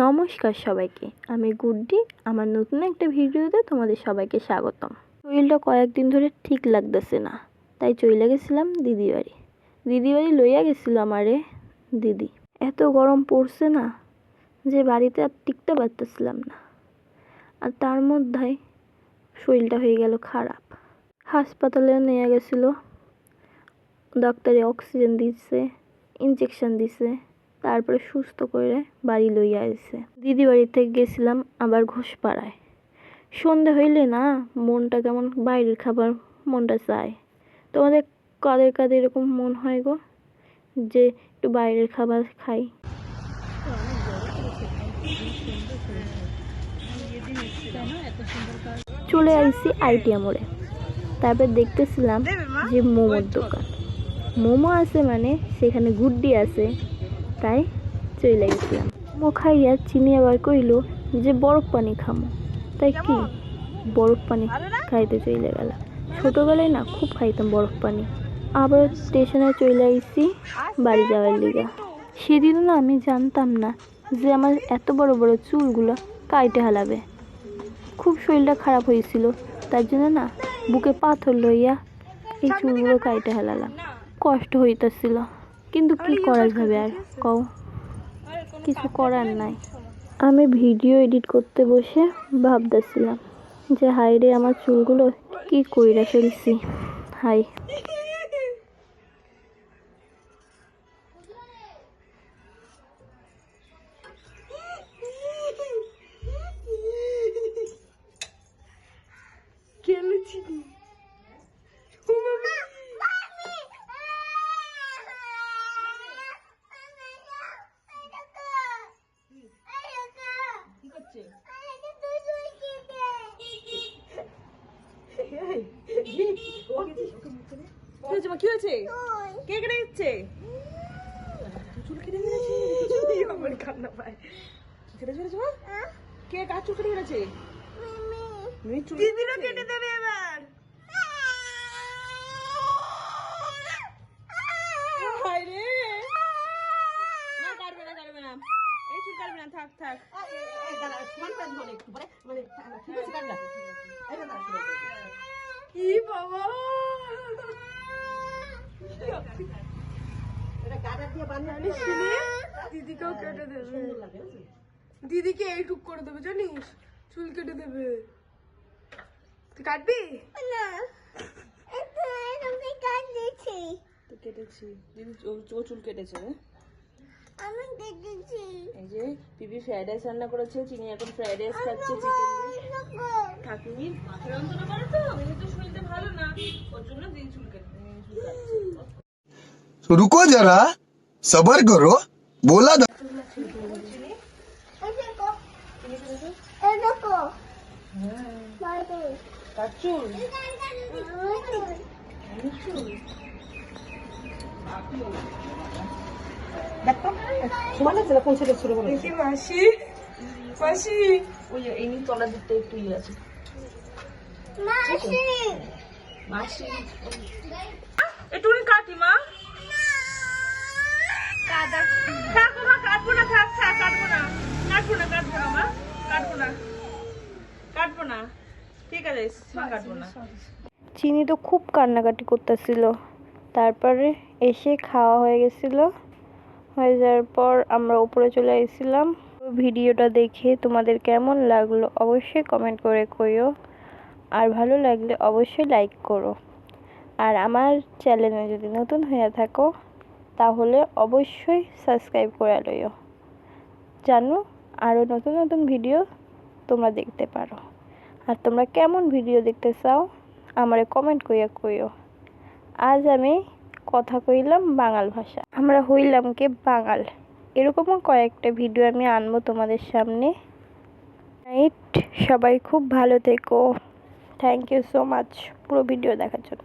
নমস্কার সবাইকে, আমি গুড্ডি। আমার নতুন একটা ভিডিওতে তোমাদের সবাইকে স্বাগতম। শরীরটা কয়েকদিন ধরে ঠিক লাগতেছে না, তাই চলে গেছিলাম দিদি বাড়ি লইয়া গেছিল আমারে দিদি। এত গরম পড়ছে না যে বাড়িতে আর টিকতে পারতেছিলাম না, আর তার মধ্যে শরীরটা হয়ে গেল খারাপ। হাসপাতালে নিয়ে গেছিল, ডাক্তারে অক্সিজেন দিচ্ছে, ইনজেকশন দিছে, তারপরে সুস্থ করে বাড়ি লইয়া এসে। দিদি বাড়ি থেকে গেছিলাম আবার ঘোষপাড়ায়। সন্ধে হইলে না মনটা কেমন বাইরের খাবার মনটা চায়। তোমাদের কাদের কাদের এরকম মন হয় গো যে একটু বাইরের খাবার খাই? চলে আইছি আইটিয়া মোড়ে। তারপর দেখতেছিলাম যে মোমোর দোকান, মোমো আছে মানে সেখানে গুড্ডি আছে, তাই চলে গেছিলাম। মোমো খাইয়া চিনি আবার কইল যে বরফ পানি খামো, তাই কি বরফ পানি খাইতে চলে গেলাম। ছোটবেলায় না খুব খাইতাম বরফ পানি। আবার স্টেশনে চলে আইছি বাড়ি যাওয়ার লিগা। সেদিনও না আমি জানতাম না যে আমার এত বড় বড় চুলগুলো কাইটে হালাবে। খুব শরীরটা খারাপ হয়েছিল, তার জন্য না বুকে পাথর লইয়া এই চুলগুলো কাইটে হালালাম। কষ্ট হইতেছিল, কিন্তু কি করা যাবে আর কও, কিছু করার নাই। আমি ভিডিও এডিট করতে বসে ভাবতেছিলাম যে হাই রে, আমার চুলগুলো কি কইরা ফেলছি। হাই, কি হয়েছে? কে কেটে দিচ্ছে? চুল কেটে দিয়েছে, আমার কান্না পায়। কেটে ফেলেছে মা? কে কার চুল কেটে ফেলেছে? দিদিরও কেটে দেবে এবার। হায় রে, না কাটবে না, কাটবে না, এই চুল কাটবে না, থাক থাক। কি বাবা, দিদিকেও কেটে দেবে, দিদিকে এইটুক করে দেবে জানিস, চুল কেটে দেবে। তুই কাটবি না? কেটেছি দিদি, ও চুল কেটেছে। আমি কেটেছি। এই যে পিপি ফ্রাইড রাইস রান্না করেছে, চিনি এখন ফ্রাইড রাইস খাচ্ছে চিকেন দিয়ে। ঠাকুমির মাথা যন্ত্রণা করে তো, আমি তো শরীরটা ভালো না, ওর জন্য দিদি চুল কাটছে। रुको जरा सबर करो बोला था। মাসি মাসি ওই যে এই তলার দিকটা একটু ইয়ে আছে। মাসি একটুখানি কাটি মা। কাটবো না, কাটবো না, থাক থাক, কাটবো না, কাটবো না, কাটবো না মা, কাটবো না, কাটবো না, ঠিক আছে কাটবো না। চিনি তো খুব কান্নাকাটি করতেছিল। তারপরে এসে খাওয়া হয়ে গেছিল, হয়ে যাওয়ার পর আমরা উপরে চলে এসেছিলাম। ভিডিওটা দেখে তোমাদের কেমন লাগলো অবশ্যই কমেন্ট করে কইও, আর ভালো লাগলে অবশ্যই লাইক করো। আর আমার চ্যানেলে যদি নতুন হয়ে থাকো তাহলে অবশ্যই সাবস্ক্রাইব করে লইও, জানো আরও নতুন নতুন ভিডিও তোমরা দেখতে পারো। আর তোমরা কেমন ভিডিও দেখতে চাও আমারে কমেন্ট কইয়া কইও। আজ আমি কথা কইলাম বাঙাল ভাষা, আমরা হইলাম কে বাঙাল, এরকমও কয়েকটা ভিডিও আমি আনবো তোমাদের সামনে। সবাই খুব ভালো থেকো। থ্যাংক ইউ সো মাচ পুরো ভিডিও দেখার জন্য।